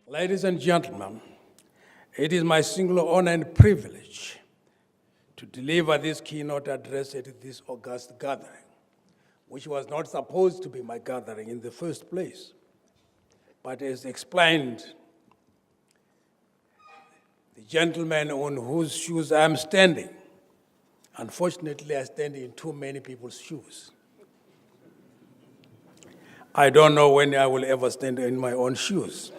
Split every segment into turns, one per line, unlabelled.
Ladies and gentlemen, it is my singular honor and privilege to deliver this keynote address at this august gathering, which was not supposed to be my gathering in the first place. But as explained, the gentleman on whose shoes I am standing, unfortunately I stand in too many people's shoes. I don't know when I will ever stand in my own shoes.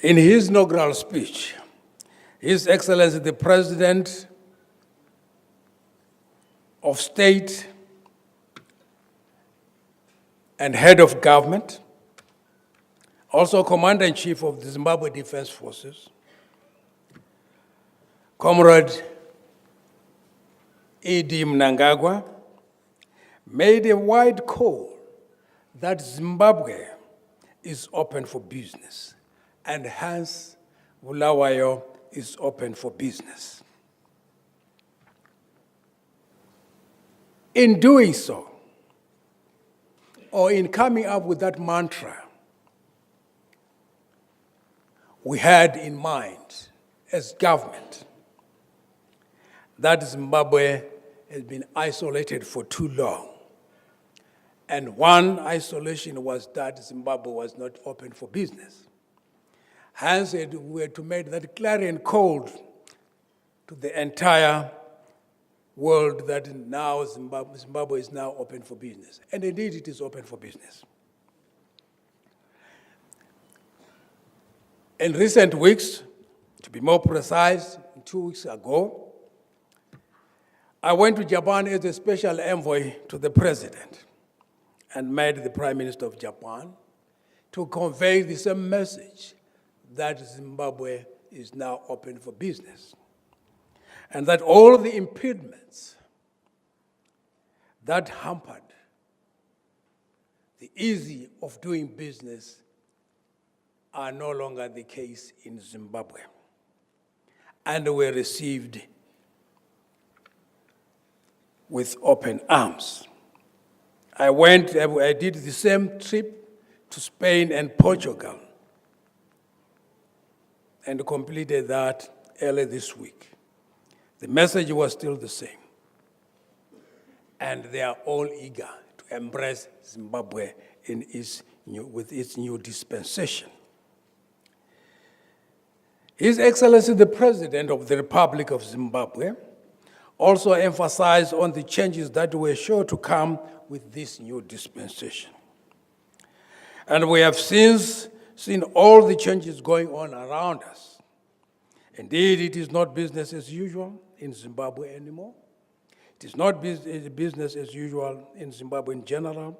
In his inaugural speech, His Excellency the President of State and Head of Government, also Commander-in-Chief of the Zimbabwe Defense Forces, Comrade E.D. Mnangagwa, made a wide call that Zimbabwe is open for business, and hence Bulawayo is open for business. In doing so, or in coming up with that mantra, we had in mind as government that Zimbabwe has been isolated for too long. And one isolation was that Zimbabwe was not open for business. Hence, we had to make that clarion call to the entire world that now Zimbabwe is now open for business. And indeed, it is open for business. In recent weeks, to be more precise, 2 weeks ago, I went to Japan as a special envoy to the president and met the Prime Minister of Japan to convey the same message that Zimbabwe is now open for business, and that all the impediments that hampered the ease of doing business are no longer the case in Zimbabwe, and were received with open arms. I did the same trip to Spain and Portugal and completed that early this week. The message was still the same. And they are all eager to embrace Zimbabwe with its new dispensation. His Excellency the President of the Republic of Zimbabwe also emphasized on the changes that were sure to come with this new dispensation. And we have since seen all the changes going on around us. Indeed, it is not business as usual in Zimbabwe anymore. It is not business as usual in Zimbabwe in general,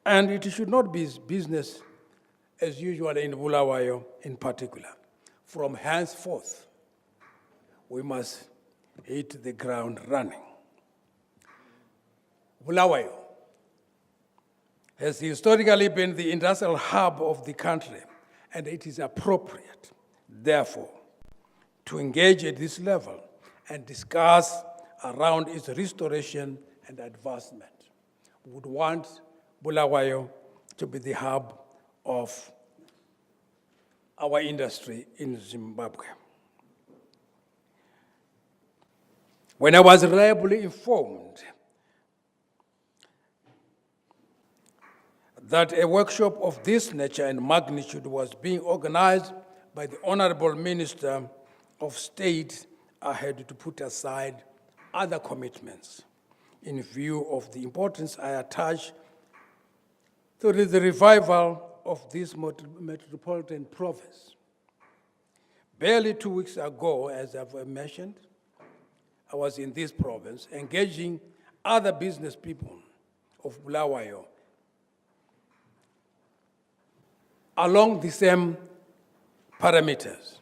and it should not be business as usual in Bulawayo in particular. From henceforth, we must hit the ground running. Bulawayo has historically been the industrial hub of the country, and it is appropriate, therefore, to engage at this level and discuss around its restoration and advancement. We would want Bulawayo to be the hub of our industry in Zimbabwe. When I was reliably informed that a workshop of this nature and magnitude was being organized by the Honorable Minister of State, I had to put aside other commitments in view of the importance I attach to the revival of this metropolitan province. Barely 2 weeks ago, as I've mentioned, I was in this province engaging other business people of Bulawayo along the same parameters.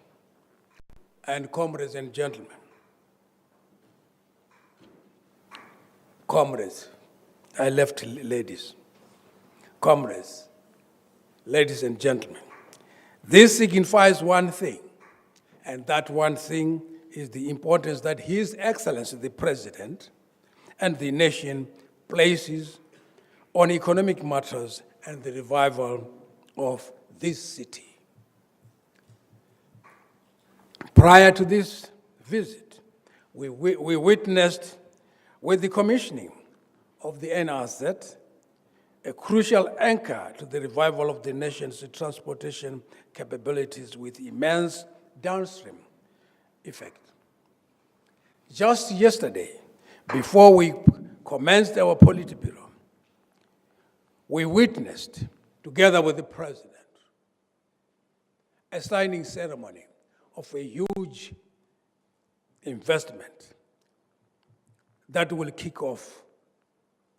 And comrades and gentlemen, comrades, I left ladies, comrades, ladies and gentlemen, This signifies one thing, and that one thing is the importance that His Excellency, the President, and the nation places on economic matters and the revival of this city. Prior to this visit, we witnessed, with the commissioning of the NRZ, a crucial anchor to the revival of the nation's transportation capabilities with immense downstream effect. Just yesterday, before we commenced our Politburo, we witnessed, together with the President, a signing ceremony of a huge investment that will kick off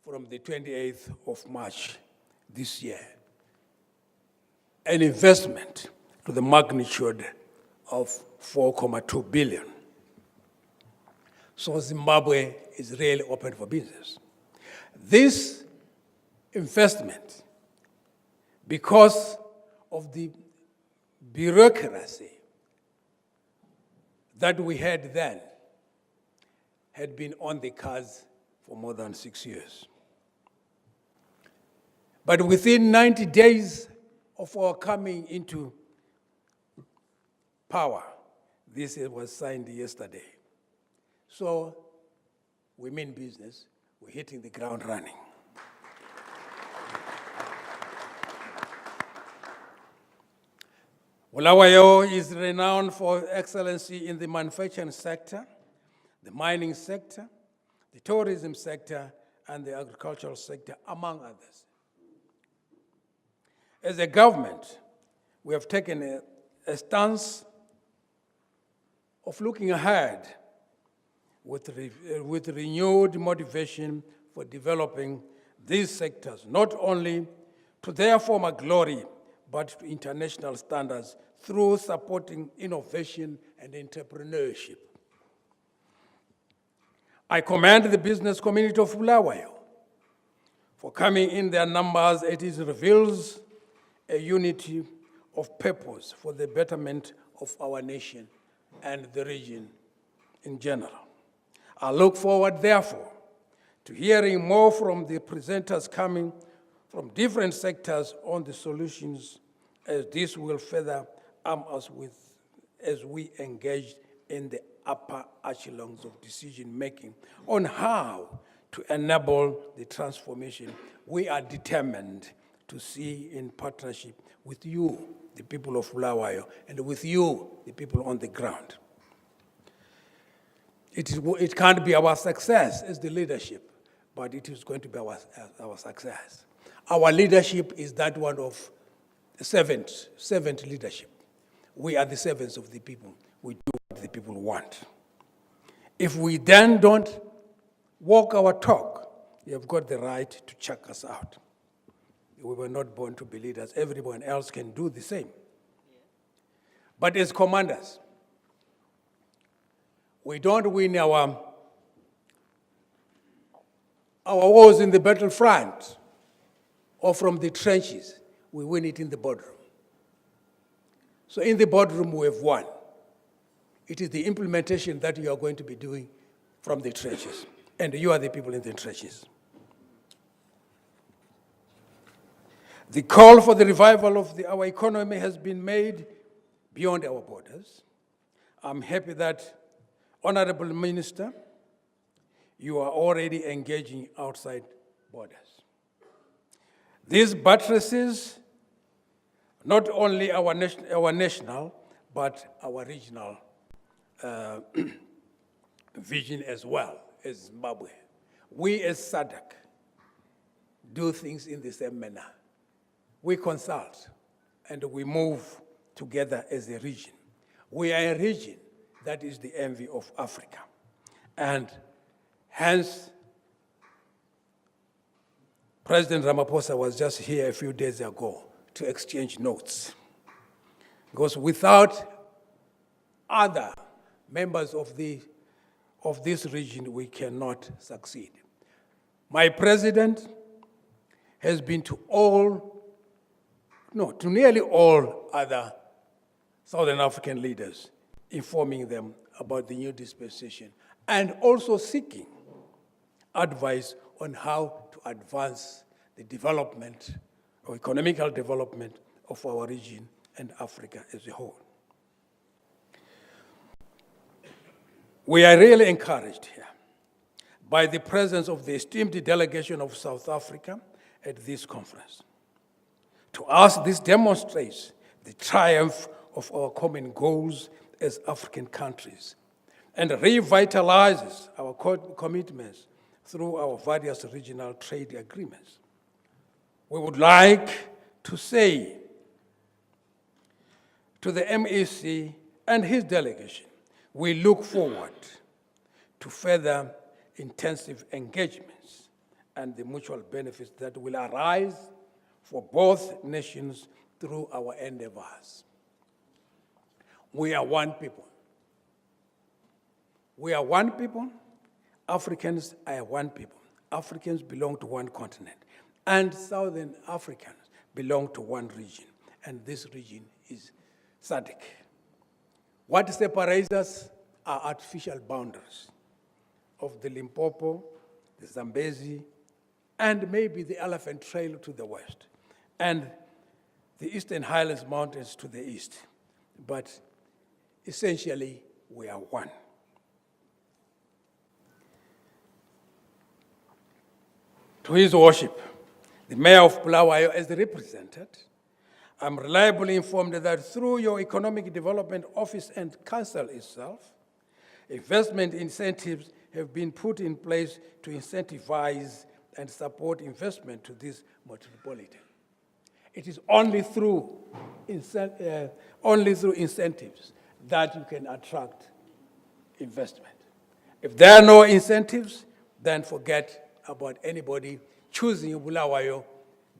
from the 28th of March this year. An investment to the magnitude of 4.2 billion. So Zimbabwe is really open for business. This investment, because of the bureaucracy that we had then, had been on the cards for more than 6 years. But within 90 days of our coming into power, this was signed yesterday. So we mean business, we're hitting the ground running. Bulawayo is renowned for excellency in the manufacturing sector, the mining sector, the tourism sector, and the agricultural sector, among others. As a government, we have taken a stance of looking ahead with renewed motivation for developing these sectors, not only to their former glory, but to international standards through supporting innovation and entrepreneurship. I commend the business community of Bulawayo for coming in their numbers. It reveals a unity of purpose for the betterment of our nation and the region in general. I look forward, therefore, to hearing more from the presenters coming from different sectors on the solutions, as this will further arm us with as we engage in the upper echelons of decision-making on how to enable the transformation we are determined to see in partnership with you, the people of Bulawayo, and with you, the people on the ground. It can't be our success as the leadership, but it is going to be our success. Our leadership is that one of servant leadership. We are the servants of the people. We do what the people want. If we then don't walk our talk, you have got the right to check us out. We were not born to be leaders. Everyone else can do the same. But as commanders, we don't win our wars in the battlefront or from the trenches. We win it in the boardroom. So in the boardroom, we have won. It is the implementation that you are going to be doing from the trenches. And you are the people in the trenches. The call for the revival of our economy has been made beyond our borders. I'm happy that, Honorable Minister, you are already engaging outside borders. This buttresses not only our national, but our regional vision as well as Zimbabwe. We as SADC do things in the same manner. We consult and we move together as a region. We are a region that is the envy of Africa. And hence, President Ramaphosa was just here a few days ago to exchange notes. Because without other members of this region, we cannot succeed. My president has been to nearly all other Southern African leaders, informing them about the new dispensation, and also seeking advice on how to advance the development or economical development of our region and Africa as a whole. We are really encouraged here by the presence of the esteemed delegation of South Africa at this conference. To us, this demonstrates the triumph of our common goals as African countries and revitalizes our commitments through our various regional trade agreements. We would like to say to the MEC and his delegation, we look forward to further intensive engagements and the mutual benefits that will arise for both nations through our endeavors. We are one people. We are one people. Africans are one people. Africans belong to one continent. And Southern Africans belong to one region. And this region is SADC. What separates us are artificial boundaries of the Limpopo, the Zambezi, and maybe the Elephant Trail to the west, and the Eastern Highlands Mountains to the east. But essentially, we are one. To his worship, the mayor of Bulawayo, as represented, I'm reliably informed that through your Economic Development Office and Council itself, investment incentives have been put in place to incentivize and support investment to this metropolitan. It is only through incentives that you can attract investment. If there are no incentives, then forget about anybody choosing Bulawayo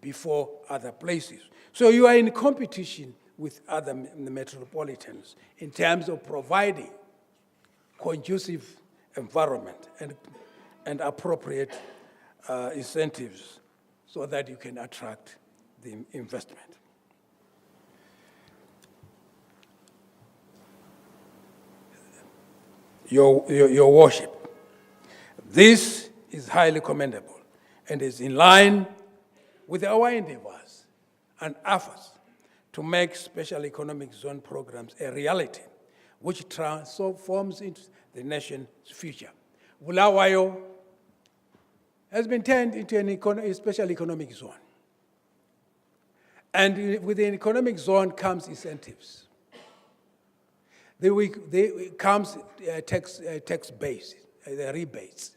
before other places. So you are in competition with other metropolitans in terms of providing conducive environment and appropriate incentives so that you can attract the investment. Your worship, this is highly commendable and is in line with our endeavors and efforts to make special economic zone programs a reality, which transforms into the nation's future. Bulawayo has been turned into a special economic zone. And with the economic zone comes incentives. There comes tax base, the rebates.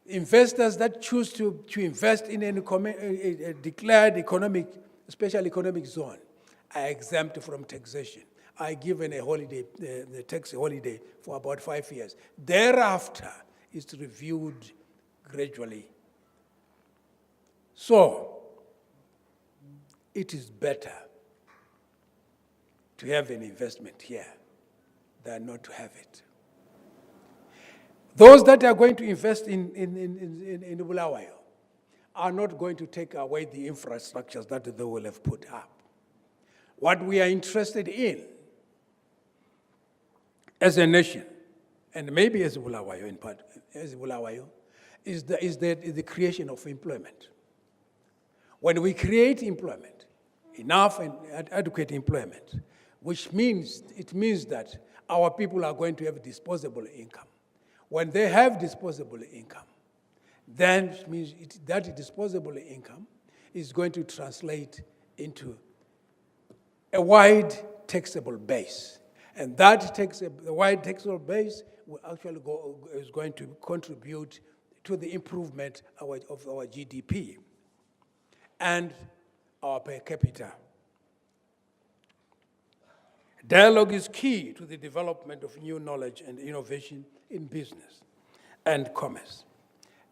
Investors that choose to invest in a declared special economic zone are exempt from taxation, are given a holiday, the tax holiday for about 5 years. Thereafter, it's reviewed gradually. So, it is better to have an investment here than not to have it. Those that are going to invest in Bulawayo are not going to take away the infrastructures that they will have put up. What we are interested in as a nation, and maybe as Bulawayo in part, as Bulawayo, is the creation of employment. When we create employment, enough and adequate employment, which means that our people are going to have disposable income. When they have disposable income, then it means that disposable income is going to translate into a wide taxable base. And that wide taxable base will actually is going to contribute to the improvement of our GDP and our per capita. Dialogue is key to the development of new knowledge and innovation in business and commerce.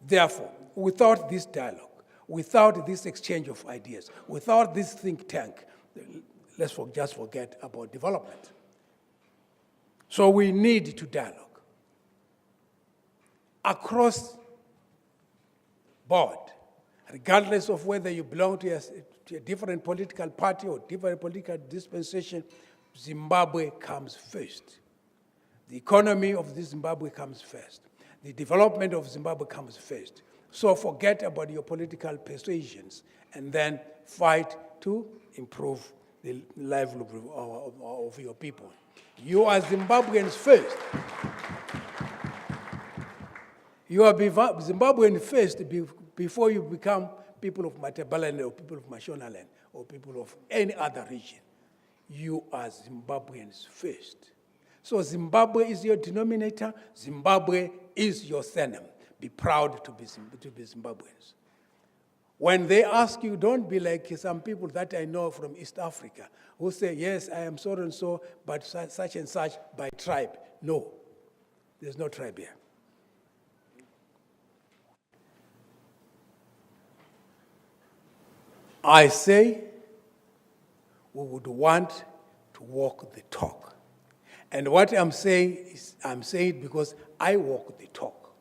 Therefore, without this dialogue, without this exchange of ideas, without this think tank, let's just forget about development. So we need to dialogue across board, regardless of whether you belong to a different political party or different political dispensation. Zimbabwe comes first. The economy of this Zimbabwe comes first. The development of Zimbabwe comes first. So forget about your political persuasions and then fight to improve the livelihood of your people. You are Zimbabweans first. You are Zimbabwean first before you become people of Matabeleland or people of Mashonaland or people of any other region. You are Zimbabweans first. So Zimbabwe is your denominator. Zimbabwe is your surname. Be proud to be Zimbabweans. When they ask you, don't be like some people that I know from East Africa who say, yes, I am so and so, but such and such by tribe. No, there's no tribe here. I say we would want to walk the talk. And what I'm saying is, I'm saying it because I walk the talk.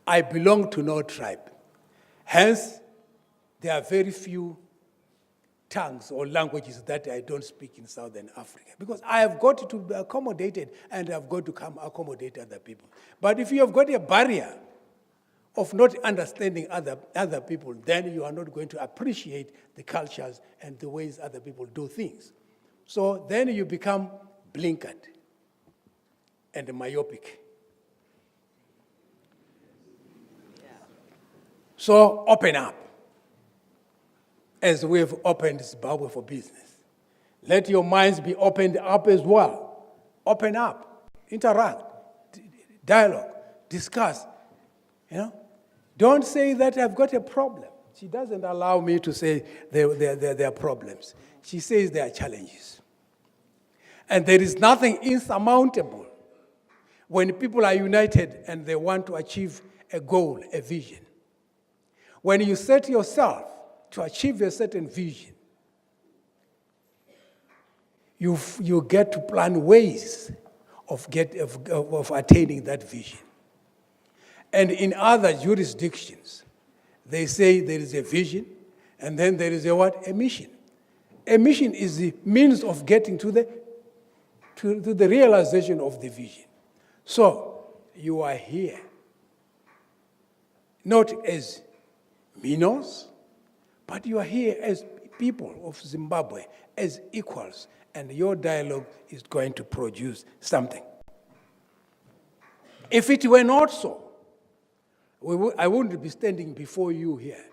I belong to no tribe. Hence, there are very few tongues or languages that I don't speak in Southern Africa because I have got to be accommodated and I've got to come accommodate other people. But if you have got a barrier of not understanding other people, then you are not going to appreciate the cultures and the ways other people do things. So then you become blinkered and myopic. So open up, as we've opened Zimbabwe for business. Let your minds be opened up as well. Open up, interact, dialogue, discuss. Don't say that I've got a problem. She doesn't allow me to say there are problems. She says there are challenges. And there is nothing insurmountable when people are united and they want to achieve a goal, a vision. When you set yourself to achieve a certain vision, you get to plan ways of attaining that vision. And in other jurisdictions, they say there is a vision, and then there is a mission. A mission is the means of getting to the realization of the vision. So you are here, not as minnows, but you are here as people of Zimbabwe, as equals, and your dialogue is going to produce something. If it were not so, I wouldn't be standing before you here,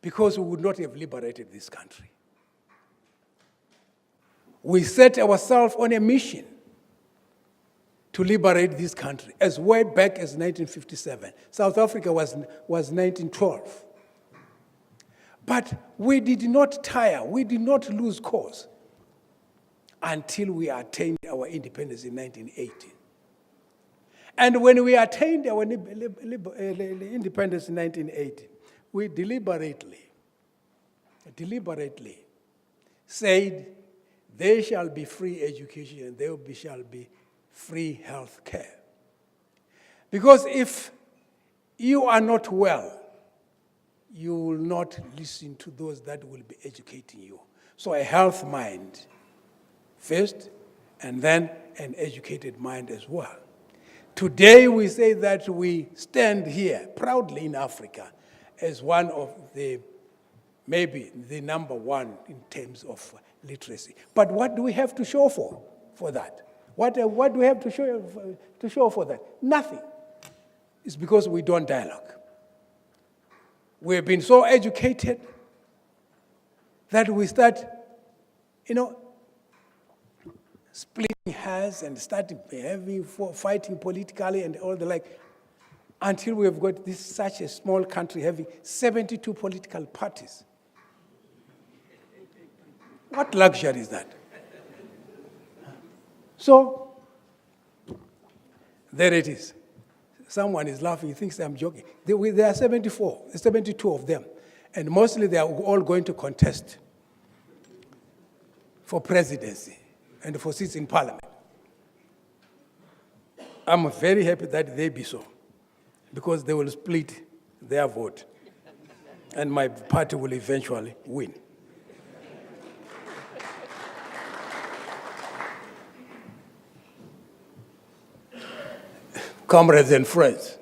because we would not have liberated this country. We set ourselves on a mission to liberate this country as way back as 1957. South Africa was 1912. But we did not tire, we did not lose course until we attained our independence in 1918. And when we attained our independence in 1918, we deliberately said there shall be free education and there shall be free health care. Because if you are not well, you will not listen to those that will be educating you. So a health mind first, and then an educated mind as well. Today we say that we stand here proudly in Africa as one of maybe the number one in terms of literacy. But what do we have to show for that? What do we have to show for that? Nothing. It's because we don't dialogue. We've been so educated that we start, splitting hairs and start fighting politically and all the like, until we have got such a small country having 72 political parties. What luxury is that? So, there it is. Someone is laughing, he thinks I'm joking. There are 72 of them. And mostly they are all going to contest for presidency and for seats in parliament. I'm very happy that they be so, because they will split their vote, and my party will eventually win. Comrades and friends,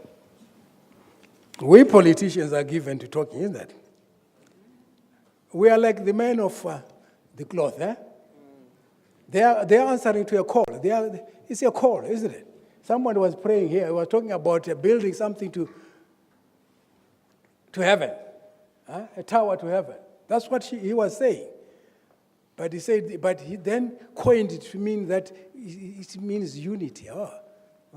we politicians are given to talking, isn't it? We are like the men of the cloth, eh? They are answering to a call. It's a call, isn't it? Someone was praying here, he was talking about building something to heaven, a tower to heaven. That's what he was saying. But he said, but he then coined it to mean that it means unity. Oh,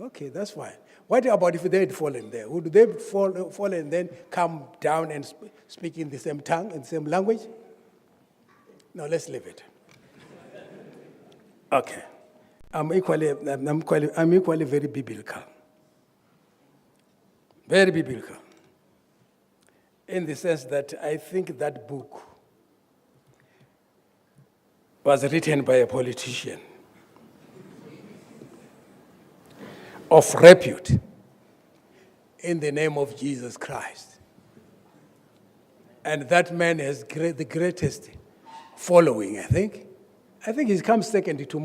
okay, that's fine. What about if they had fallen there? Would they fall and then come down and speak in the same tongue, in the same language? No, let's leave it. Okay. I'm equally very biblical. Very biblical. In the sense that I think that book was written by a politician of repute in the name of Jesus Christ. And that man has the greatest following, I think. I think he comes second to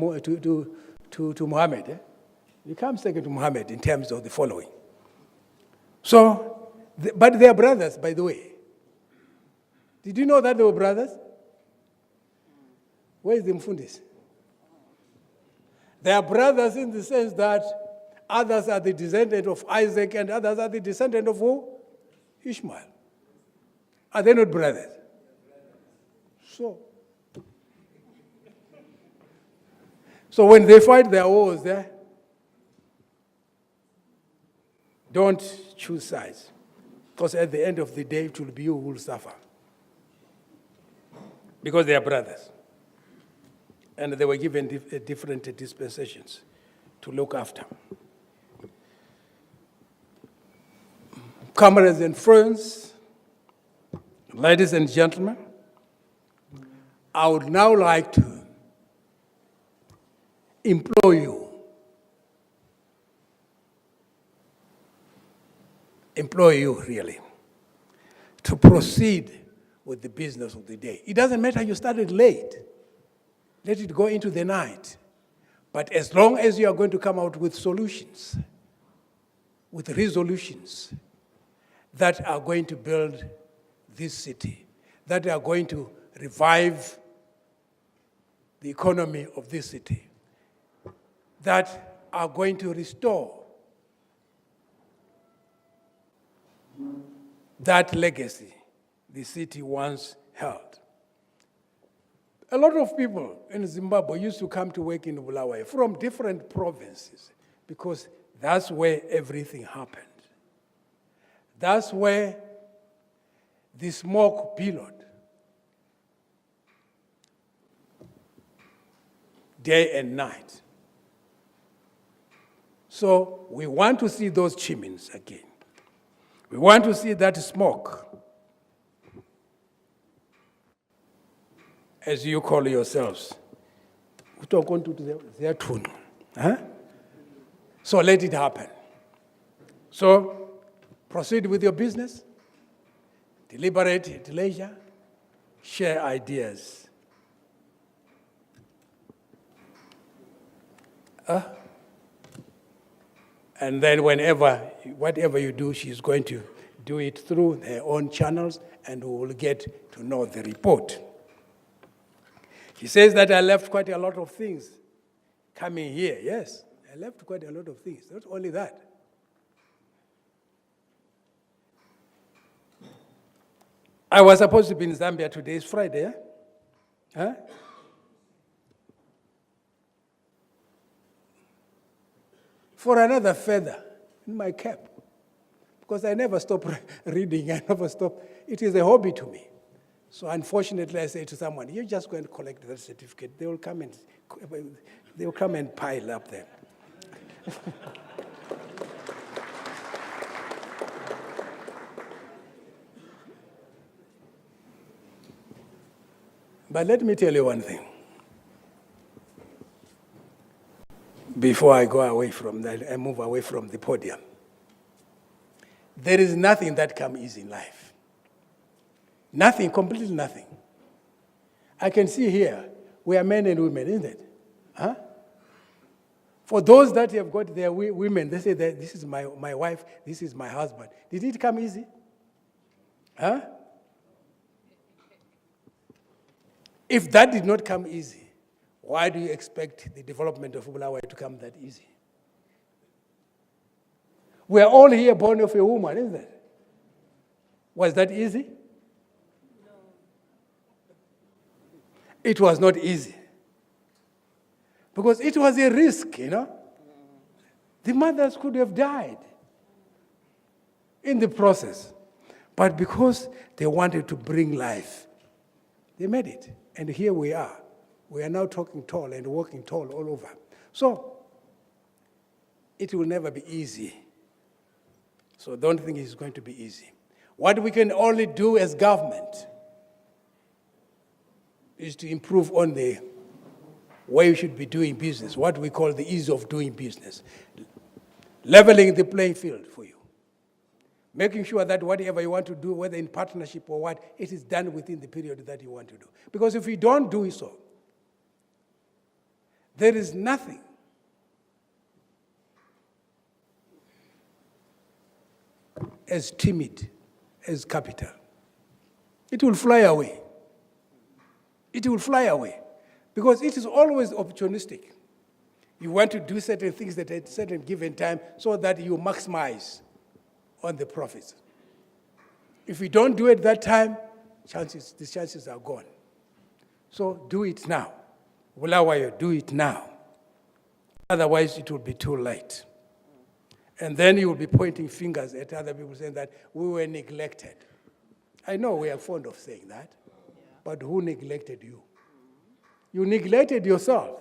Muhammad. Eh? He comes second to Muhammad in terms of the following. So, but they are brothers, by the way. Did you know that they were brothers? Where is the Mfundis? They are brothers in the sense that others are the descendant of Isaac and others are the descendant of who? Ishmael. Are they not brothers? So when they fight their wars there, don't choose sides. Because at the end of the day, it will be you who will suffer. Because they are brothers. And they were given different dispensations to look after. Comrades and friends, ladies and gentlemen, I would now like to implore you really, to proceed with the business of the day. It doesn't matter you started late. Let it go into the night. But as long as you are going to come out with solutions, with resolutions that are going to build this city, that are going to revive the economy of this city, that are going to restore that legacy the city once held. A lot of people in Zimbabwe used to come to work in Bulawayo from different provinces because that's where everything happened. That's where the smoke billowed day and night. So we want to see those chimneys again. We want to see that smoke, as you call yourselves. So let it happen. So proceed with your business, deliberate at leisure, share ideas. And then whatever you do, she's going to do it through her own channels, and we will get to know the report. He says that I left quite a lot of things coming here. Yes, I left quite a lot of things. Not only that. I was supposed to be in Zambia today. It's Friday, eh? Huh? For another feather in my cap. Because I never stop reading, I never stop. It is a hobby to me. So unfortunately, I say to someone, you're just going to collect that certificate. They will come and pile up there. But let me tell you one thing. Before I go away from that, I move away from the podium. There is nothing that comes easy in life. Nothing, completely nothing. I can see here, we are men and women, isn't it? Huh? For those that have got their women, they say that this is my wife, this is my husband. Did it come easy? Huh? If that did not come easy, why do you expect the development of Bulawayo to come that easy? We are all here born of a woman, isn't it? Was that easy? No. It was not easy. Because it was a risk, you know. The mothers could have died in the process. But because they wanted to bring life, they made it. And here we are. We are now talking tall and walking tall all over. So, it will never be easy. So don't think it's going to be easy. What we can only do as government is to improve on the way we should be doing business, what we call the ease of doing business. Leveling the playing field for you. Making sure that whatever you want to do, whether in partnership or what, it is done within the period that you want to do. Because if you don't do so, there is nothing as timid as capital. It will fly away. It will fly away. Because it is always opportunistic. You want to do certain things at a certain given time so that you maximize on the profits. If you don't do it that time, the chances are gone. So do it now. Bulawayo, do it now. Otherwise, it will be too late. And then you will be pointing fingers at other people saying that we were neglected. I know we are fond of saying that, but who neglected you? You neglected yourself.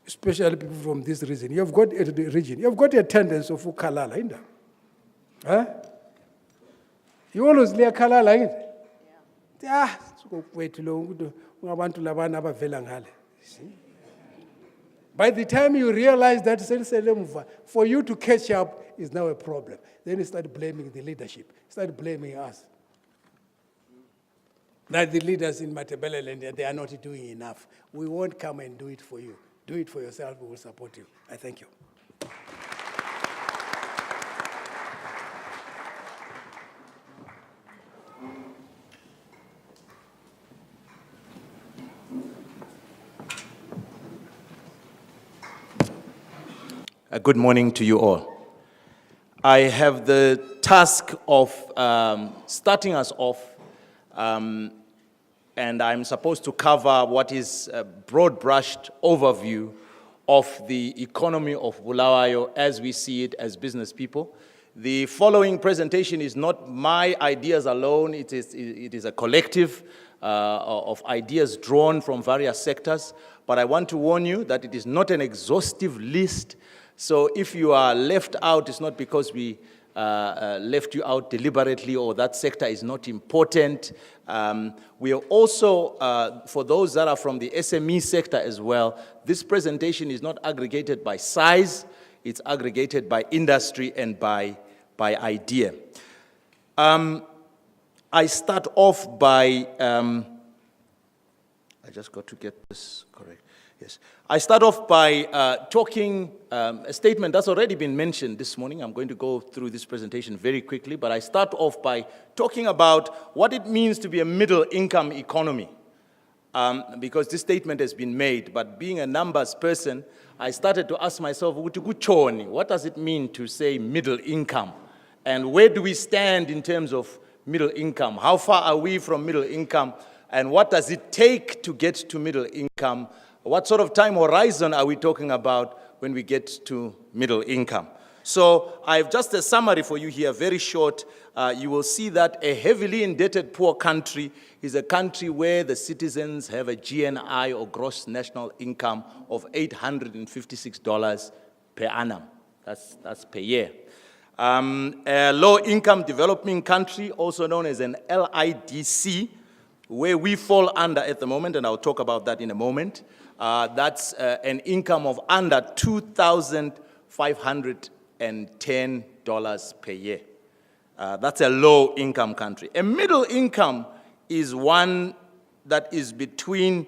Especially people from this region. You've got a tendency of ukalala, isn't it? Huh? You always lay kalala, isn't it? Yeah. By the time you realize that for you to catch up is now a problem, then you start blaming the leadership, start blaming us. That the leaders in Matabeleland, they are not doing enough. We won't come and do it for you. Do it for yourself, we will support you. I thank you.
Good morning to you all. I have the task of starting us off, and I'm supposed to cover what is a broad-brushed overview of the economy of Bulawayo as we see it as business people. The following presentation is not my ideas alone, it is a collective of ideas drawn from various sectors, but I want to warn you that it is not an exhaustive list. So if you are left out, it's not because we left you out deliberately or that sector is not important. We are also, for those that are from the SME sector as well, this presentation is not aggregated by size, it's aggregated by industry and by idea. I start off by, I just got to get this correct. Yes. I start off by talking a statement that's already been mentioned this morning. I'm going to go through this presentation very quickly, but I start off by talking about what it means to be a middle-income economy, because this statement has been made, but being a numbers person, I started to ask myself, what does it mean to say middle income? And where do we stand in terms of middle income? How far are we from middle income? And what does it take to get to middle income? What sort of time horizon are we talking about when we get to middle income? So I have just a summary for you here, very short. You will see that a heavily indebted poor country is a country where the citizens have a GNI or gross national income of $856 per annum. That's per year. A low-income developing country, also known as an LIDC, where we fall under at the moment, and I'll talk about that in a moment. That's an income of under $2,510 per year. That's a low-income country. A middle income is one that is between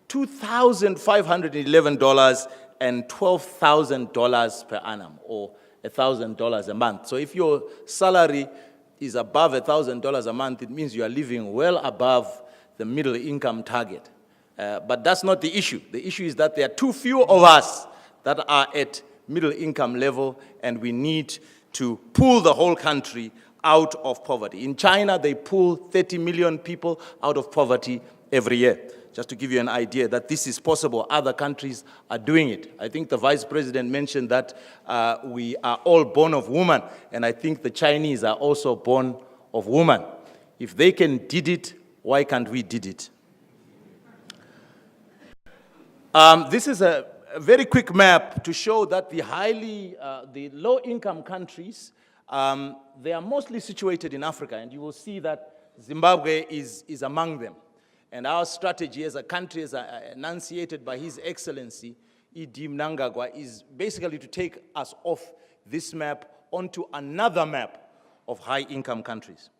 $2,511 and $12,000 per annum, or $1,000 a month. So if your salary is above $1,000 a month, it means you are living well above the middle income target. But that's not the issue. The issue is that there are too few of us that are at middle income level, and we need to pull the whole country out of poverty. In China, they pull 30 million people out of poverty every year. Just to give you an idea that this is possible, other countries are doing it. I think the Vice President mentioned that we are all born of woman, and I think the Chinese are also born of woman. If they can did it, why can't we did it? This is a very quick map to show that the low-income countries, they are mostly situated in Africa, and you will see that Zimbabwe is among them. And our strategy as a country, as enunciated by His Excellency, E.D. Mnangagwa, is basically to take us off this map onto another map of high-income countries.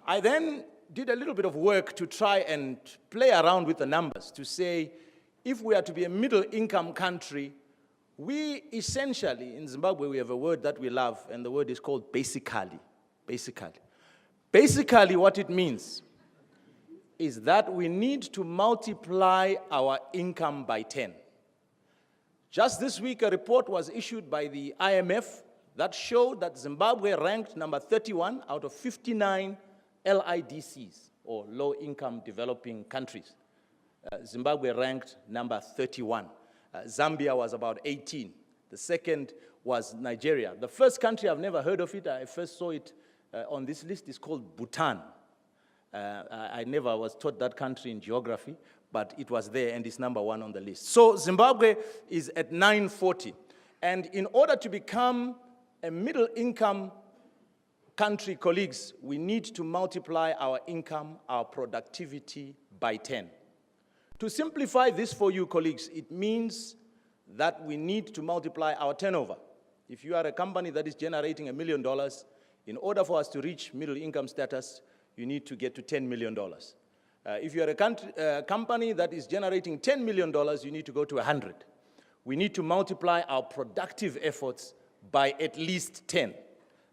I then did a little bit of work to try and play around with the numbers to say, if we are to be a middle-income country, we essentially, in Zimbabwe, we have a word that we love, and the word is called basically. Basically, what it means is that we need to multiply our income by 10. Just this week, a report was issued by the IMF that showed that Zimbabwe ranked number 31 out of 59 LIDCs, or low-income developing countries. Zimbabwe ranked number 31. Zambia was about 18. The second was Nigeria. The first country, I've never heard of it, I first saw it on this list, is called Bhutan. I never was taught that country in geography, but it was there and it's number 1 on the list. So Zimbabwe is at 940. And in order to become a middle-income country, colleagues, we need to multiply our income, our productivity by 10. To simplify this for you, colleagues, it means that we need to multiply our turnover. If you are a company that is generating $1 million, in order for us to reach middle income status, you need to get to $10 million. If you are a company that is generating $10 million, you need to go to 100. We need to multiply our productive efforts by at least 10.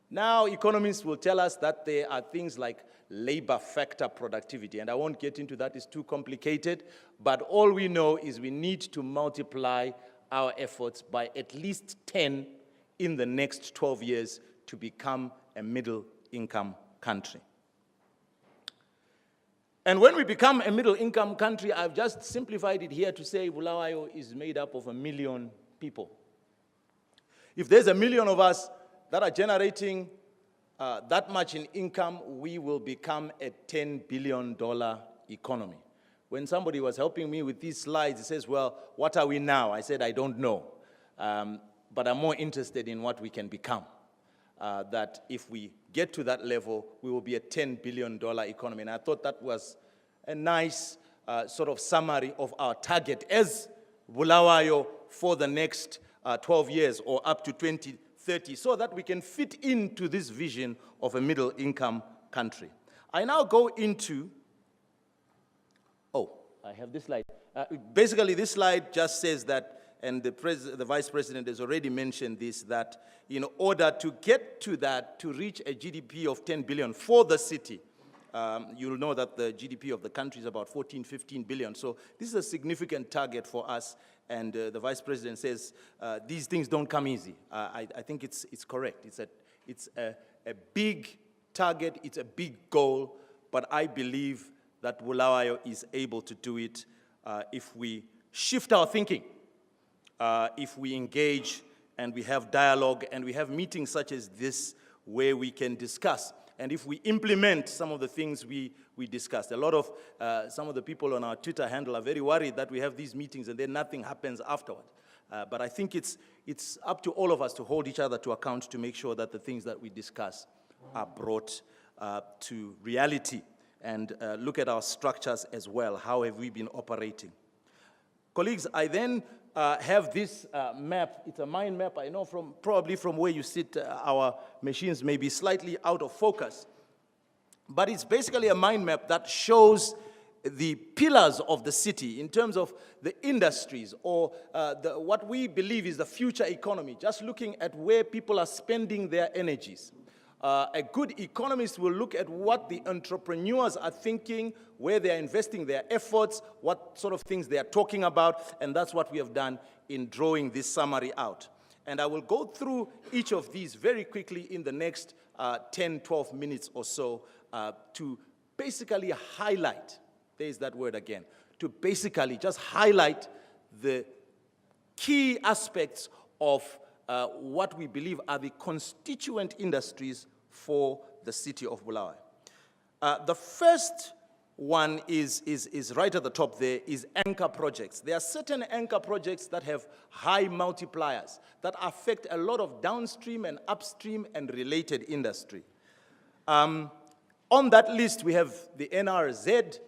Now, economists will tell us that there are things like labor factor productivity, and I won't get into that, it's too complicated, but all we know is we need to multiply our efforts by at least 10 in the next 12 years to become a middle-income country. And when we become a middle-income country, I've just simplified it here to say Bulawayo is made up of 1 million people. If there's 1 million of us that are generating that much in income, we will become a $10 billion economy. When somebody was helping me with these slides, he says, well, what are we now? I said, I don't know. But I'm more interested in what we can become. That if we get to that level, we will be a $10 billion economy. And I thought that was a nice sort of summary of our target as Bulawayo for the next 12 years or up to 2030, so that we can fit into this vision of a middle-income country. I now go into, I have this slide. Basically, this slide just says that, and the Vice President has already mentioned this, that in order to get to that, to reach a GDP of 10 billion for the city, you'll know that the GDP of the country is about 14, 15 billion. So this is a significant target for us. And the Vice President says these things don't come easy. I think it's correct. It's a big target. It's a big goal. But I believe that Bulawayo is able to do it if we shift our thinking, if we engage and we have dialogue and we have meetings such as this where we can discuss. And if we implement some of the things we discussed. A lot of, some of the people on our Twitter handle are very worried that we have these meetings and then nothing happens afterward. But I think it's up to all of us to hold each other to account to make sure that the things that we discuss are brought to reality. And look at our structures as well. How have we been operating? Colleagues, I then have this map. It's a mind map. I know probably from where you sit, our machines may be slightly out of focus. But it's basically a mind map that shows the pillars of the city in terms of the industries or what we believe is the future economy, just looking at where people are spending their energies. A good economist will look at what the entrepreneurs are thinking, where they are investing their efforts, what sort of things they are talking about, and that's what we have done in drawing this summary out. And I will go through each of these very quickly in the next 10, 12 minutes or so to basically highlight, there's that word again, to basically just highlight the key aspects of what we believe are the constituent industries for the city of Bulawayo. The first one is right at the top there, is anchor projects. There are certain anchor projects that have high multipliers that affect a lot of downstream and upstream and related industry. On that list, we have the NRZ,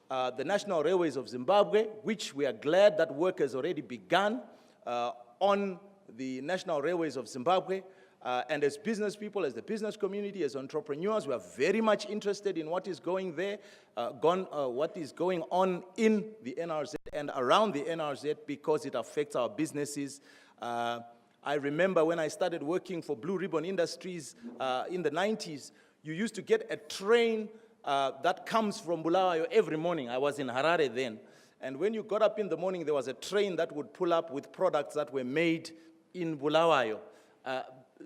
the National Railways of Zimbabwe, which we are glad that work has already begun on the National Railways of Zimbabwe. And as business people, as the business community, as entrepreneurs, we are very much interested in what is going there, what is going on in the NRZ and around the NRZ because it affects our businesses. I remember when I started working for Blue Ribbon Industries in the 90s, you used to get a train that comes from Bulawayo every morning. I was in Harare then. And when you got up in the morning, there was a train that would pull up with products that were made in Bulawayo.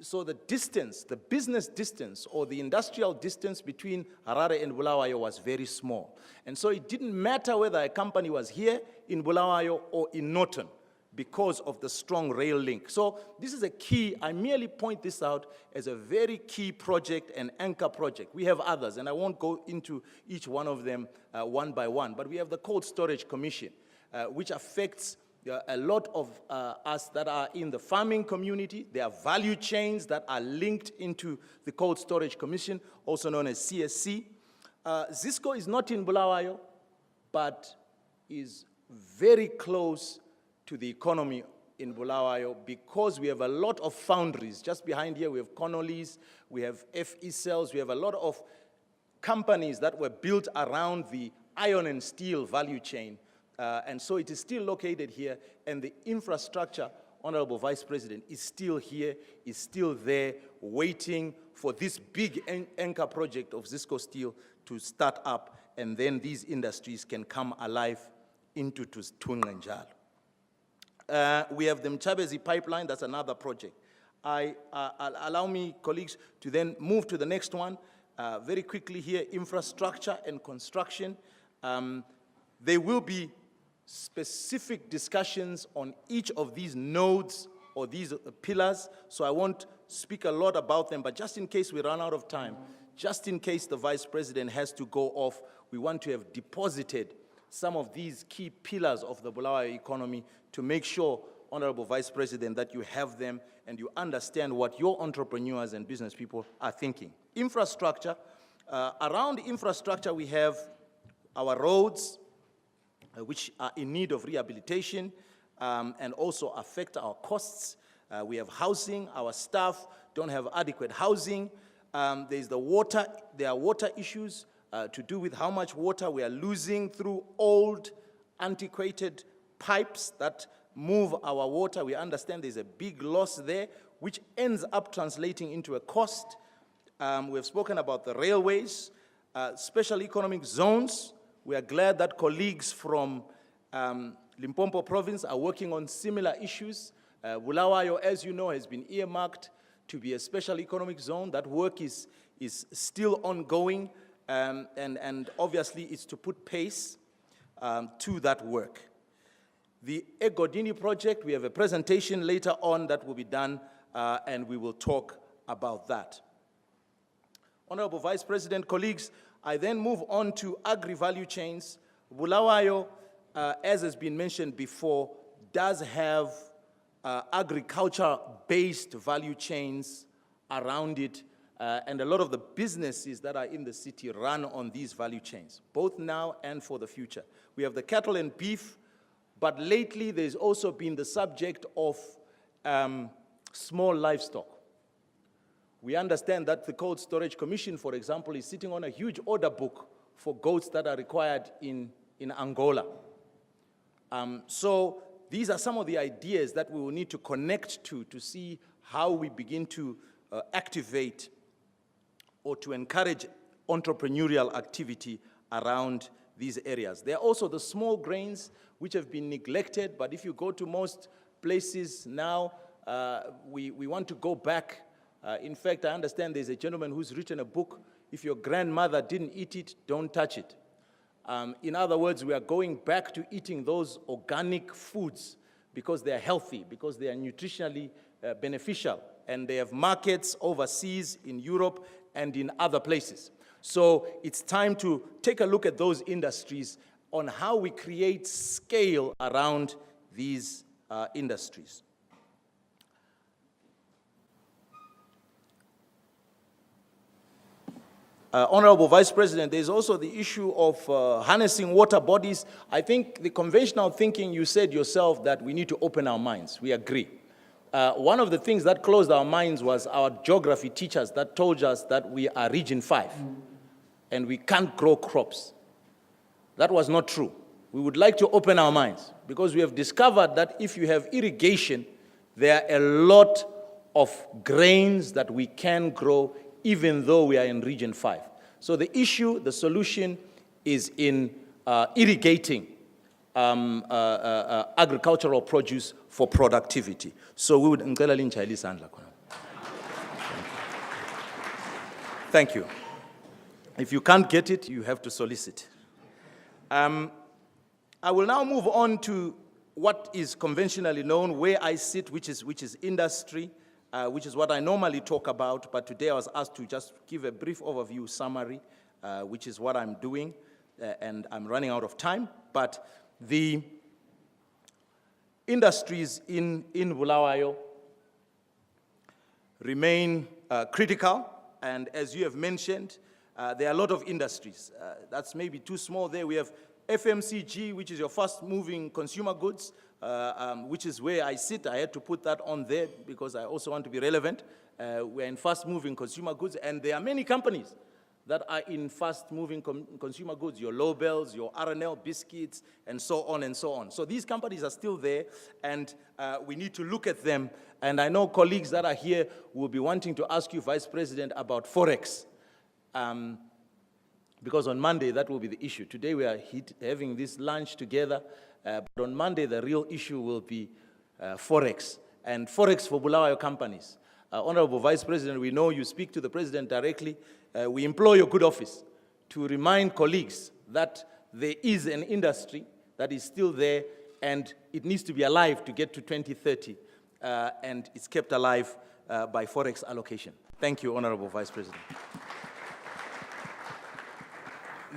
So the distance, the business distance or the industrial distance between Harare and Bulawayo was very small. And so it didn't matter whether a company was here in Bulawayo or in Norton because of the strong rail link. So this is a key, I merely point this out as a very key project and anchor project. We have others, and I won't go into each one of them one by one, but we have the Cold Storage Commission, which affects a lot of us that are in the farming community. There are value chains that are linked into the Cold Storage Commission, also known as CSC. Zisco is not in Bulawayo, but is very close to the economy in Bulawayo because we have a lot of foundries. Just behind here, we have Connolly's, we have FE Cells, we have a lot of companies that were built around the iron and steel value chain. And so it is still located here, and the infrastructure, Honorable Vice President, is still here, is still there, waiting for this big anchor project of Zisco Steel to start up, and then these industries can come alive into Tunganjalo. We have the Mchabezi pipeline, that's another project. Allow me, colleagues, to then move to the next one. Very quickly here, infrastructure and construction. There will be specific discussions on each of these nodes or these pillars, so I won't speak a lot about them, but just in case we run out of time, just in case the Vice President has to go off, we want to have deposited some of these key pillars of the Bulawayo economy to make sure, Honorable Vice President, that you have them and you understand what your entrepreneurs and business people are thinking. Infrastructure. Around infrastructure, we have our roads, which are in need of rehabilitation and also affect our costs. We have housing. Our staff don't have adequate housing. There's the water. There are water issues to do with how much water we are losing through old, antiquated pipes that move our water. We understand there's a big loss there, which ends up translating into a cost. We've spoken about the railways, special economic zones. We are glad that colleagues from Limpopo province are working on similar issues. Bulawayo, as you know, has been earmarked to be a special economic zone. That work is still ongoing, and obviously it's to put pace to that work. The Egodini project, we have a presentation later on that will be done, and we will talk about that. Honorable Vice President, colleagues, I then move on to agri-value chains. Bulawayo, as has been mentioned before, does have agriculture-based value chains around it, and a lot of the businesses that are in the city run on these value chains, both now and for the future. We have the cattle and beef, but lately there's also been the subject of small livestock. We understand that the Cold Storage Commission, for example, is sitting on a huge order book for goats that are required in in Angola. So these are some of the ideas that we will need to connect to see how we begin to activate or to encourage entrepreneurial activity around these areas. There are also the small grains which have been neglected, but if you go to most places now, we want to go back. In fact, I understand there's a gentleman who's written a book, If Your Grandmother Didn't Eat It, Don't Touch It. In other words, we are going back to eating those organic foods because they are healthy, because they are nutritionally beneficial, and they have markets overseas in Europe and in other places. So it's time to take a look at those industries on how we create scale around these industries. Honorable Vice President, there's also the issue of harnessing water bodies. I think the conventional thinking, you said yourself that we need to open our minds. We agree. One of the things that closed our minds was our geography teachers that told us that we are Region 5 and we can't grow crops. That was not true. We would like to open our minds because we have discovered that if you have irrigation, there are a lot of grains that we can grow even though we are in Region 5. So the issue, the solution is in irrigating agricultural produce for productivity. So we would... Thank you. If you can't get it, you have to solicit. I will now move on to what is conventionally known, where I sit, which is industry, which is what I normally talk about, but today I was asked to just give a brief overview summary, which is what I'm doing, and I'm running out of time. But the industries in Bulawayo remain critical, and as you have mentioned, there are a lot of industries. That's maybe too small there. We have FMCG, which is your fast-moving consumer goods, which is where I sit. I had to put that on there because I also want to be relevant. We're in fast-moving consumer goods, and there are many companies that are in fast-moving consumer goods, your Lobels, your RNL biscuits, and so on and so on. So these companies are still there, and we need to look at them. And I know colleagues that are here will be wanting to ask you, Vice President, about Forex. Because on Monday, that will be the issue. Today, we are having this lunch together, but on Monday, the real issue will be Forex, and Forex for Bulawayo companies. Honorable Vice President, we know you speak to the President directly. We implore your good office to remind colleagues that there is an industry that is still there, and it needs to be alive to get to 2030, and it's kept alive by Forex allocation. Thank you, Honorable Vice President.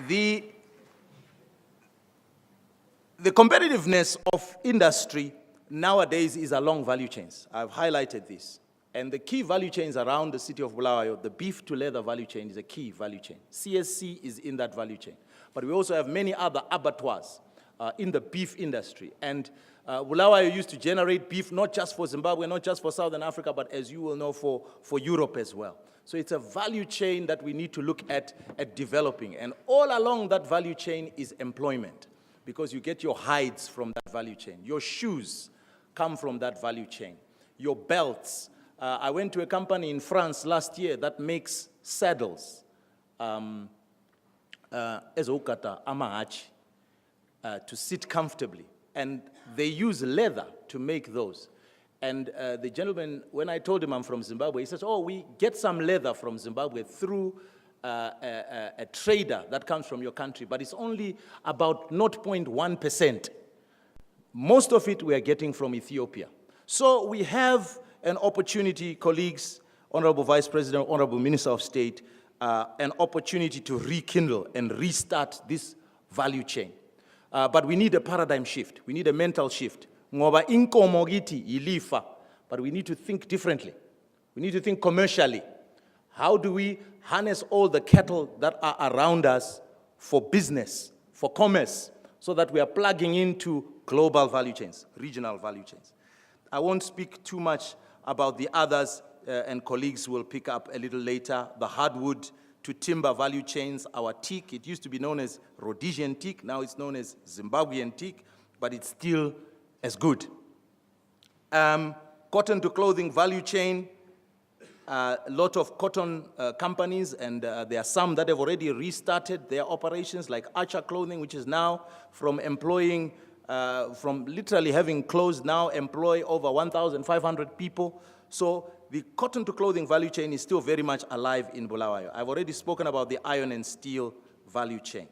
The competitiveness of industry nowadays is along value chains. I've highlighted this. And the key value chains around the city of Bulawayo, the beef to leather value chain is a key value chain. CSC is in that value chain. But we also have many other abattoirs in the beef industry. And Bulawayo used to generate beef not just for Zimbabwe, not just for Southern Africa, but as you will know, for Europe as well. So it's a value chain that we need to look at developing. And all along that value chain is employment, because you get your hides from that value chain. Your shoes come from that value chain. Your belts. I went to a company in France last year that makes saddles, ezokata amahachi, to sit comfortably. And they use leather to make those. And the gentleman, when I told him I'm from Zimbabwe, he says, oh, we get some leather from Zimbabwe through a trader that comes from your country, but it's only about 0.1%. Most of it we are getting from Ethiopia. So we have an opportunity, colleagues, Honorable Vice President, Honorable Minister of State, an opportunity to rekindle and restart this value chain. But we need a paradigm shift. We need a mental shift. Ngoba inkomo kithi ilifa, but we need to think differently. We need to think commercially. How do we harness all the cattle that are around us for business, for commerce, so that we are plugging into global value chains, regional value chains? I won't speak too much about the others, and colleagues will pick up a little later. The hardwood to timber value chains. Our teak, it used to be known as Rhodesian teak, now it's known as Zimbabwean teak, but it's still as good. Cotton to clothing value chain, a lot of cotton companies, and there are some that have already restarted their operations, like Archer Clothing, which is now from employing, from literally having closed, now employ over 1,500 people. So the cotton to clothing value chain is still very much alive in Bulawayo. I've already spoken about the iron and steel value chain.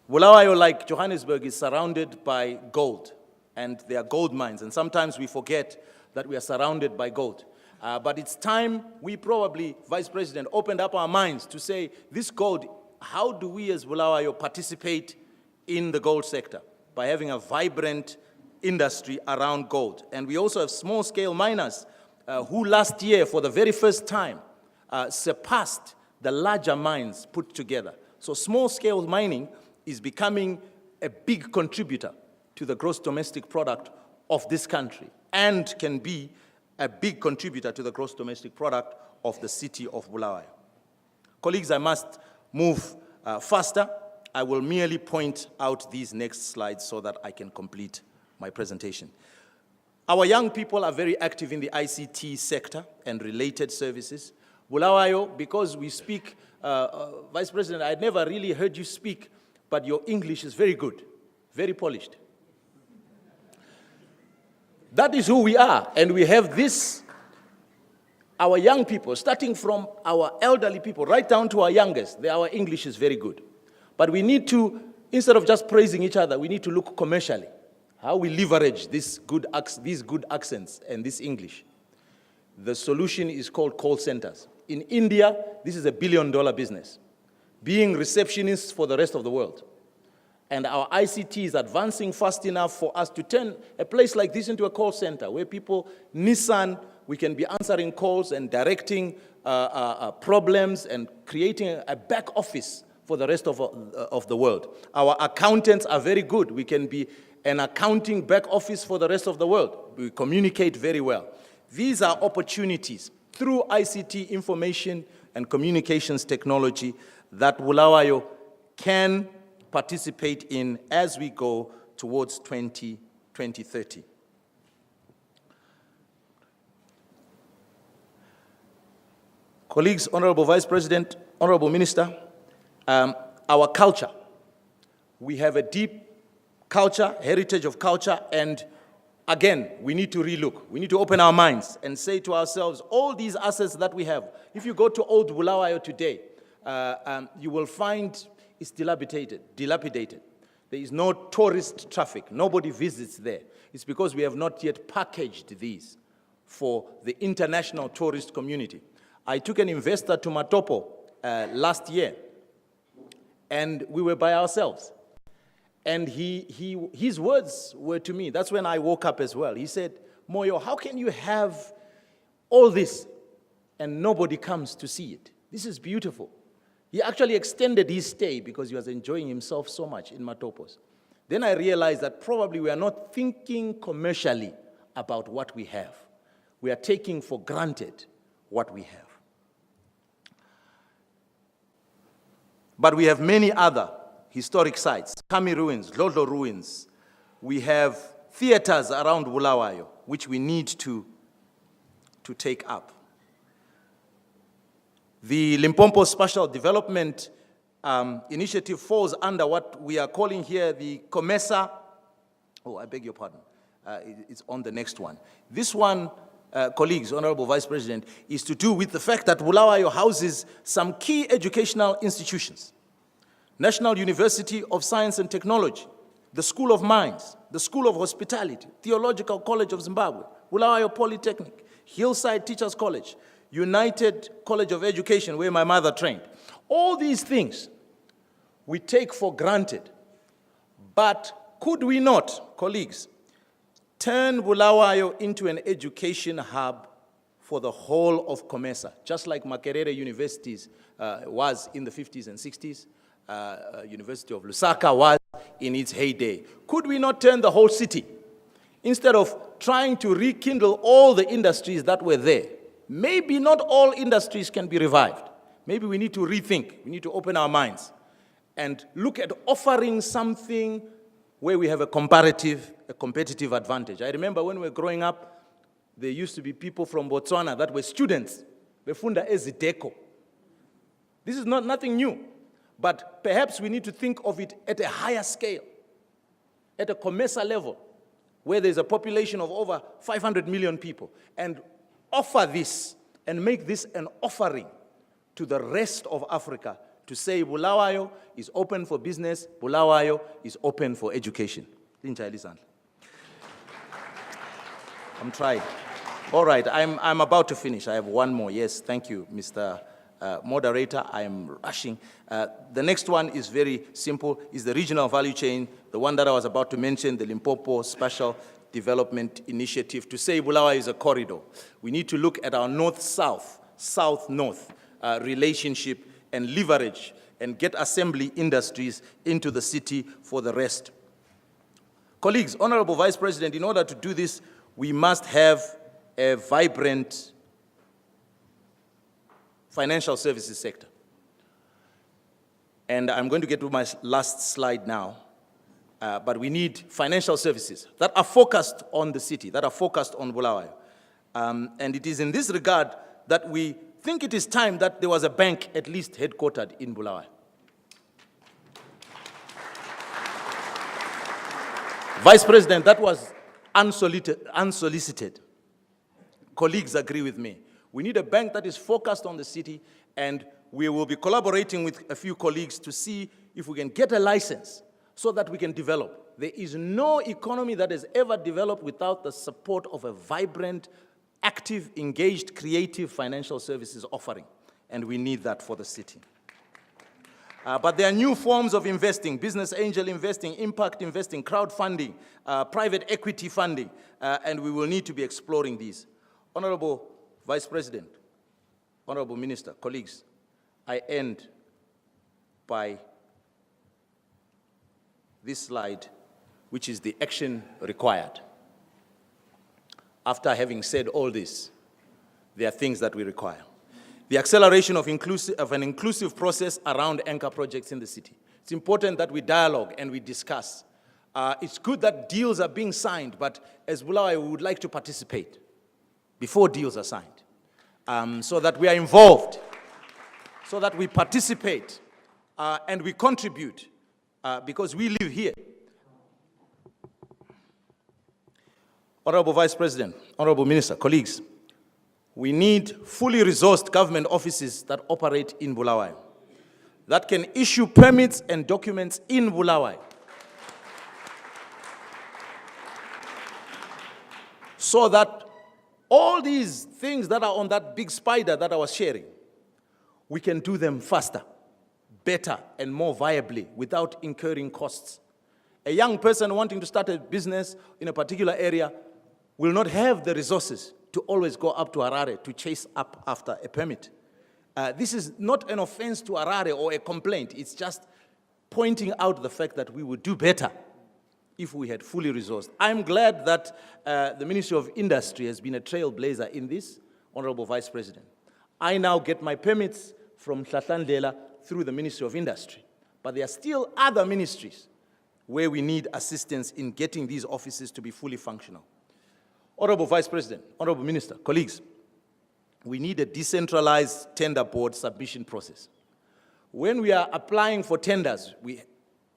Bulawayo, like Johannesburg, is surrounded by gold, and there are gold mines, and sometimes we forget that we are surrounded by gold. But it's time we probably, Vice President, opened up our minds to say, this gold, how do we as Bulawayo participate in the gold sector? By having a vibrant industry around gold. And we also have small-scale miners who last year, for the very first time, surpassed the larger mines put together. So small-scale mining is becoming a big contributor to the gross domestic product of this country, and can be a big contributor to the gross domestic product of the city of Bulawayo. Colleagues, I must move faster. I will merely point out these next slides so that I can complete my presentation. Our young people are very active in the ICT sector and related services. Bulawayo, because we speak, Vice President, I'd never really heard you speak, but your English is very good, very polished. That is who we are, and we have this, our young people, starting from our elderly people, right down to our youngest, our English is very good. But we need to, instead of just praising each other, we need to look commercially, how we leverage these good accents and this English. The solution is called call centers. In India, this is $1 billion business, being receptionists for the rest of the world. And our ICT is advancing fast enough for us to turn a place like this into a call center where people, Nissan, we can be answering calls and directing problems and creating a back office for the rest of the world. Our accountants are very good. We can be an accounting back office for the rest of the world. We communicate very well. These are opportunities through ICT, information and communications technology, that Bulawayo can participate in as we go towards 2030. Colleagues, Honorable Vice President, Honorable Minister, our culture, we have a deep culture, heritage of culture, and again, we need to relook. We need to open our minds and say to ourselves, all these assets that we have, if you go to old Bulawayo today, you will find it's dilapidated. There is no tourist traffic. Nobody visits there. It's because we have not yet packaged these for the international tourist community. I took an investor to Matopo last year, and we were by ourselves. And his words were to me, that's when I woke up as well. He said, Moyo, how can you have all this and nobody comes to see it? This is beautiful. He actually extended his stay because he was enjoying himself so much in Matopos. Then I realized that probably we are not thinking commercially about what we have. We are taking for granted what we have. But we have many other historic sites, Kami ruins, Lodlo ruins. We have theaters around Bulawayo, which we need to take up. The Limpopo Spatial Development Initiative falls under what we are calling here the COMESA. Oh, I beg your pardon. It's on the next one. This one, colleagues, Honorable Vice President, is to do with the fact that Bulawayo houses some key educational institutions. National University of Science and Technology, the School of Mines, the School of Hospitality, Theological College of Zimbabwe, Bulawayo Polytechnic, Hillside Teachers College, United College of Education, where my mother trained. All these things we take for granted. But could we not, colleagues, turn Bulawayo into an education hub for the whole of COMESA, just like Makerere Universities was in the 50s and 60s, University of Lusaka was in its heyday. Could we not turn the whole city, instead of trying to rekindle all the industries that were there, maybe not all industries can be revived. Maybe we need to rethink, we need to open our minds and look at offering something where we have a competitive advantage. I remember when we were growing up, there used to be people from Botswana that were students, befunda ezideko. This is nothing new, but perhaps we need to think of it at a higher scale, at a COMESA level, where there's a population of over 500 million people, and offer this and make this an offering to the rest of Africa to say Bulawayo is open for business, Bulawayo is open for education. I'm trying. All right, I'm about to finish. I have one more. Yes, thank you, Mr. Moderator. I am rushing. The next one is very simple, is the regional value chain, the one that I was about to mention, the Limpopo Special Development Initiative. To say Bulawayo is a corridor, we need to look at our north-south, south-north relationship and leverage and get assembly industries into the city for the rest. Colleagues, Honorable Vice President, in order to do this, we must have a vibrant financial services sector. And I'm going to get to my last slide now, but we need financial services that are focused on the city, that are focused on Bulawayo. And it is in this regard that we think it is time that there was a bank at least headquartered in Bulawayo. Vice President, that was unsolicited. Colleagues agree with me. We need a bank that is focused on the city, and we will be collaborating with a few colleagues to see if we can get a license so that we can develop. There is no economy that has ever developed without the support of a vibrant, active, engaged, creative financial services offering, and we need that for the city. But there are new forms of investing: business angel investing, impact investing, crowdfunding, private equity funding, and we will need to be exploring these. Honorable Vice President, Honorable Minister, colleagues, I end by this slide, which is the action required. After having said all this, there are things that we require. The acceleration of an inclusive process around anchor projects in the city. It's important that we dialogue and we discuss. It's good that deals are being signed, but as Bulawayo, we would like to participate before deals are signed, so that we are involved, so that we participate, and we contribute, because we live here. Honorable Vice President, Honorable Minister, colleagues, we need fully resourced government offices that operate in Bulawayo, that can issue permits and documents in Bulawayo, so that all these things that are on that big spider that I was sharing, we can do them faster, better, and more viably without incurring costs. A young person wanting to start a business in a particular area will not have the resources to always go up to Harare to chase up after a permit. This is not an offense to Harare or a complaint. It's just pointing out the fact that we would do better if we had fully resourced. I'm glad that the Ministry of Industry has been a trailblazer in this, Honorable Vice President. I now get my permits from Tlatlandlela through the Ministry of Industry. But there are still other ministries where we need assistance in getting these offices to be fully functional. Honorable Vice President, Honorable Minister, colleagues, we need a decentralized tender board submission process. When we are applying for tenders,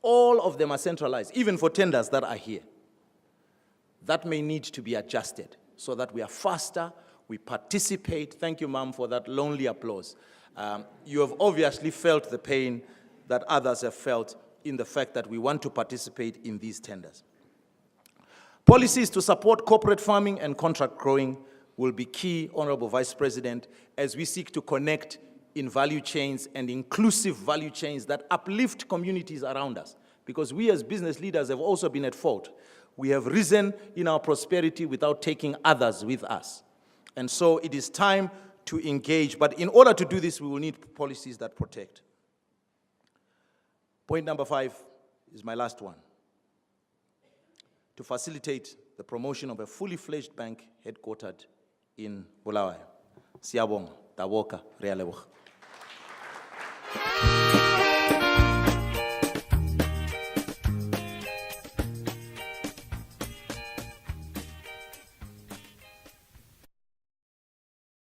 all of them are centralized, even for tenders that are here. That may need to be adjusted so that we are faster, we participate. Thank you, ma'am, for that lonely applause. You have obviously felt the pain that others have felt in the fact that we want to participate in these tenders. Policies to support corporate farming and contract growing will be key, Honorable Vice President, as we seek to connect in value chains and inclusive value chains that uplift communities around us. Because we as business leaders have also been at fault. We have risen in our prosperity without taking others with us. And so it is time to engage. But in order to do this, we will need policies that protect. Point number 5 is my last one. To facilitate the promotion of a fully fledged bank headquartered in Bulawayo. Siyabonga, taboka, re a leboga.